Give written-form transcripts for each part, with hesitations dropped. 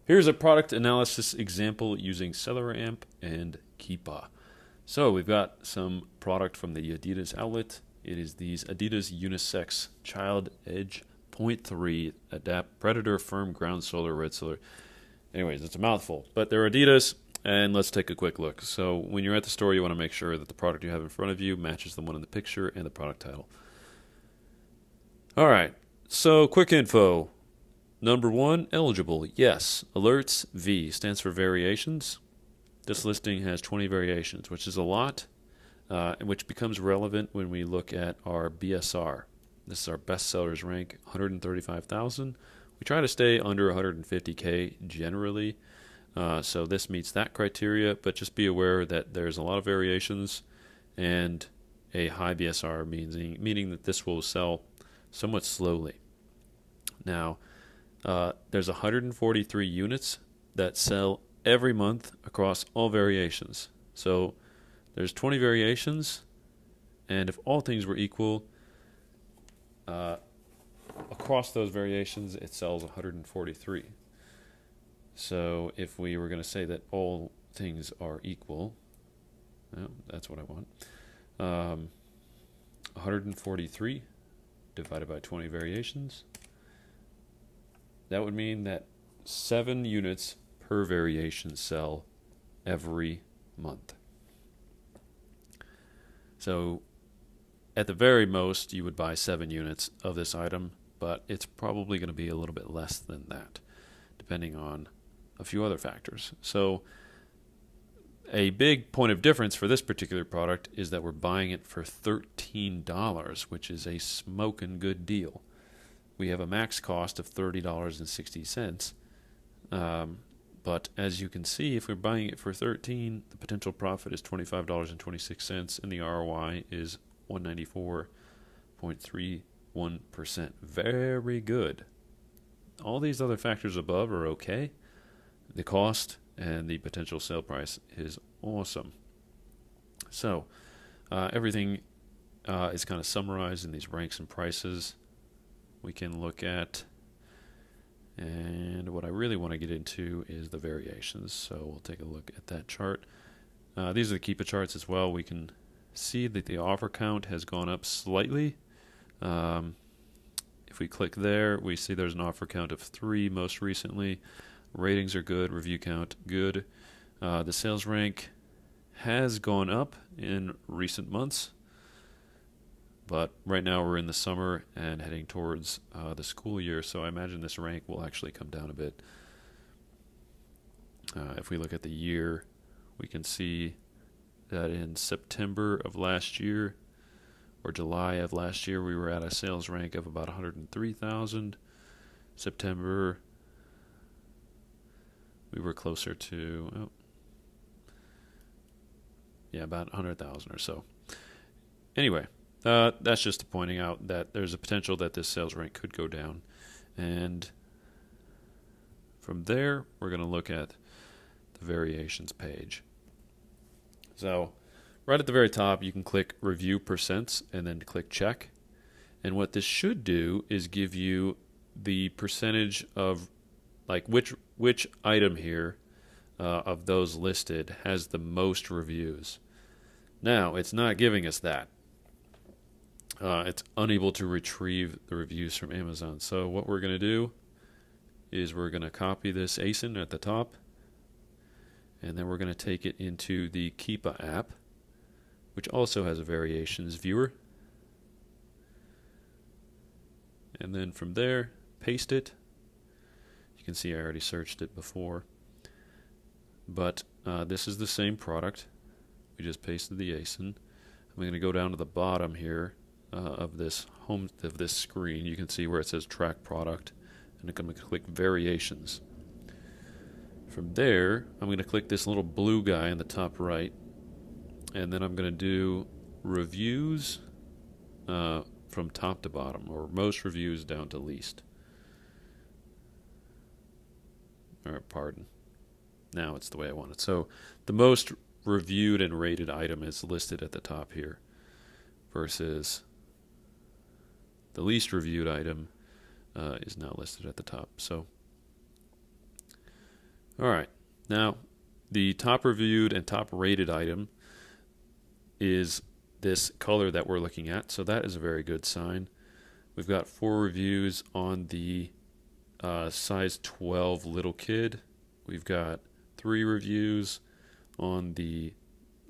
Here's a product analysis example using Seller Amp and Keepa. So we've got some product from the Adidas outlet. It is these Adidas Unisex Child Edge .3 Adapt Predator Firm Ground Solar Red Solar. Anyways, it's a mouthful, but they're Adidas, and let's take a quick look. So when you're at the store, you want to make sure that the product you have in front of you matches the one in the picture and the product title. All right, so quick info. Number 1, eligible, yes. Alerts, V, stands for variations. This listing has 20 variations, which is a lot, which becomes relevant when we look at our BSR. This is our best sellers rank, 135,000. We try to stay under 150K generally, so this meets that criteria, but just be aware that there's a lot of variations and a high BSR, meaning that this will sell somewhat slowly. Now, there's 143 units that sell every month across all variations. So there's 20 variations, and if all things were equal, across those variations, it sells 143. So if we were going to say that all things are equal, well, that's what I want. 143 divided by 20 variations. That would mean that 7 units per variation sell every month. So at the very most, you would buy 7 units of this item, but it's probably going to be a little bit less than that, depending on a few other factors. So a big point of difference for this particular product is that we're buying it for $13, which is a smoking good deal. We have a max cost of $30.60, but as you can see, if we're buying it for $13, the potential profit is $25.26, and the ROI is 194.31%. Very good. All these other factors above are okay. The cost and the potential sale price is awesome. So everything is kind of summarized in these ranks and prices. We can look at, and what I really want to get into is the variations. So we'll take a look at that chart. These are the Keepa charts as well. We can see that the offer count has gone up slightly. If we click there, we see there's an offer count of 3 most recently. Ratings are good, review count good. The sales rank has gone up in recent months, but right now we're in the summer and heading towards the school year, so I imagine this rank will actually come down a bit. If we look at the year, we can see that in September of last year, or July of last year, we were at a sales rank of about 103,000. September, we were closer to, about 100,000 or so. Anyway, that's just pointing out that there's a potential that this sales rank could go down. And from there, we're going to look at the variations page. So right at the very top, you can click Review Percents and then click Check. And what this should do is give you the percentage of like which item here of those listed has the most reviews. Now, it's not giving us that. It's unable to retrieve the reviews from Amazon. So what we're going to do is we're going to copy this ASIN at the top, and then we're going to take it into the Keepa app, which also has a variations viewer. And then from there, paste it. You can see I already searched it before. But this is the same product. We just pasted the ASIN. I'm going to go down to the bottom here of this screen. You can see where it says Track Product, and I'm going to click Variations. From there, I'm going to click this little blue guy in the top right, and then I'm going to do Reviews from top to bottom, or most reviews down to least. Or pardon. Now it's the way I want it. So the most reviewed and rated item is listed at the top here versus the least reviewed item is not listed at the top. So All right, now the top reviewed and top rated item is this color that we're looking at, so that is a very good sign. We've got 4 reviews on the size 12 little kid. We've got 3 reviews on the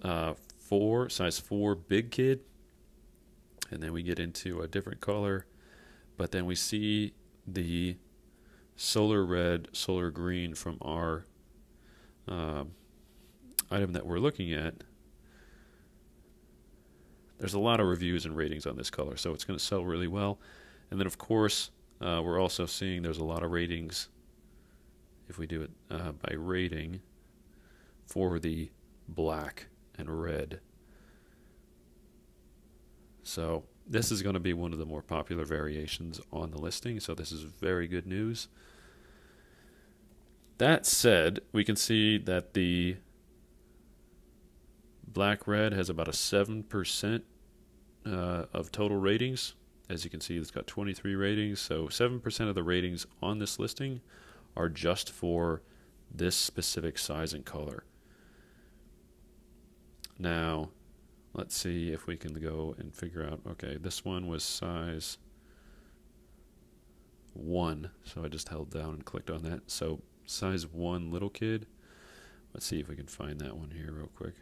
size 4 big kid, and then we get into a different color, but then we see the solar red, solar green from our item that we're looking at. There's a lot of reviews and ratings on this color, so it's going to sell really well. And then, of course, we're also seeing there's a lot of ratings, if we do it by rating, for the black and red. So this is going to be one of the more popular variations on the listing, so this is very good news. That said, we can see that the black red has about a 7% of total ratings. As you can see, it's got 23 ratings, so 7% of the ratings on this listing are just for this specific size and color. Now, let's see if we can go and figure out, okay, this one was size 1, so I just held down and clicked on that. So size 1 little kid. Let's see if we can find that one here real quick.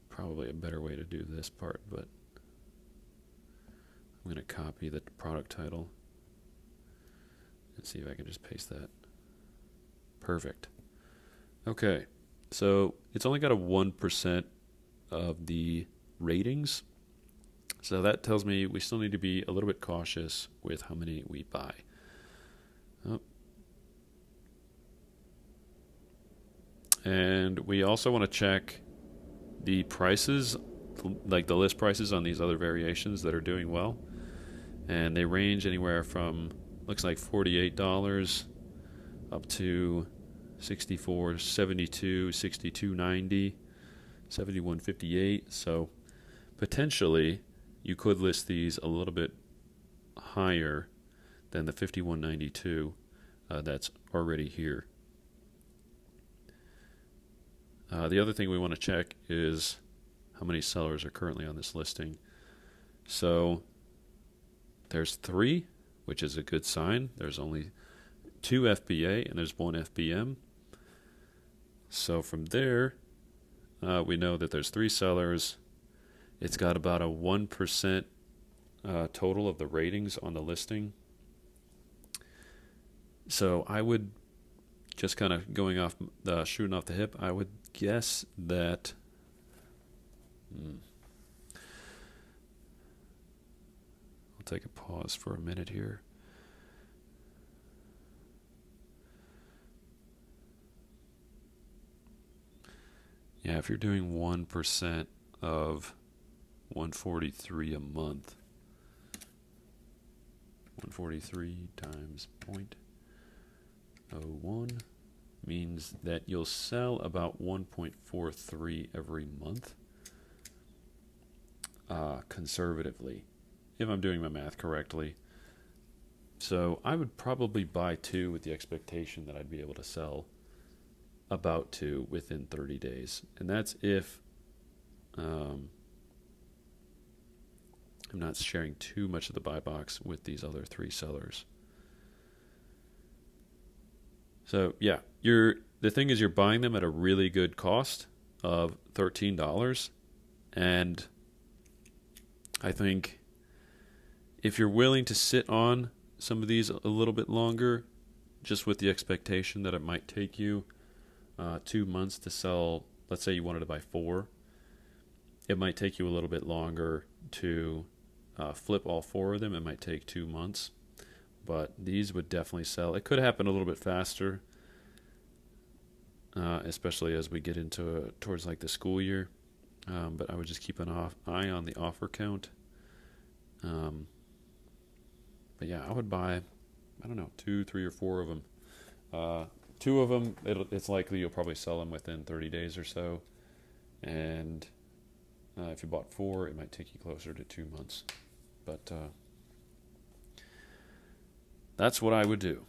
Probably a better way to do this part, but I'm going to copy the product title and see if I can just paste that. Perfect. Okay, so it's only got a 1% of the ratings, so that tells me we still need to be a little bit cautious with how many we buy. Oh. And we also want to check the prices, like the list prices on these other variations that are doing well, and they range anywhere from, looks like $48 up to $64, $72, $62.90, $71.58. So potentially you could list these a little bit higher than the $51.92 that's already here. The other thing we want to check is how many sellers are currently on this listing. So there's 3, which is a good sign. There's only 2 FBA and there's 1 FBM. So from there, we know that there's 3 sellers. It's got about a 1% total of the ratings on the listing. So I would, just kind of going off, shooting off the hip, I would guess that I'll take a pause for a minute here. Yeah, if you're doing 1% of 143 a month, 143 times 0.01 means that you'll sell about 1.43 every month, conservatively, if I'm doing my math correctly. So I would probably buy 2 with the expectation that I'd be able to sell about 2 within 30 days. And that's if I'm not sharing too much of the buy box with these other 3 sellers. So yeah, the thing is, you're buying them at a really good cost of $13, and I think if you're willing to sit on some of these a little bit longer, just with the expectation that it might take you 2 months to sell, let's say you wanted to buy 4, it might take you a little bit longer to flip all 4 of them. It might take 2 months, but these would definitely sell. It could happen a little bit faster, especially as we get into towards like the school year. But I would just keep an eye on the offer count. But yeah, I would buy, I don't know, 2, 3, or 4 of them. 2 of them, it's likely you'll probably sell them within 30 days or so. And if you bought 4, it might take you closer to 2 months. But That's what I would do.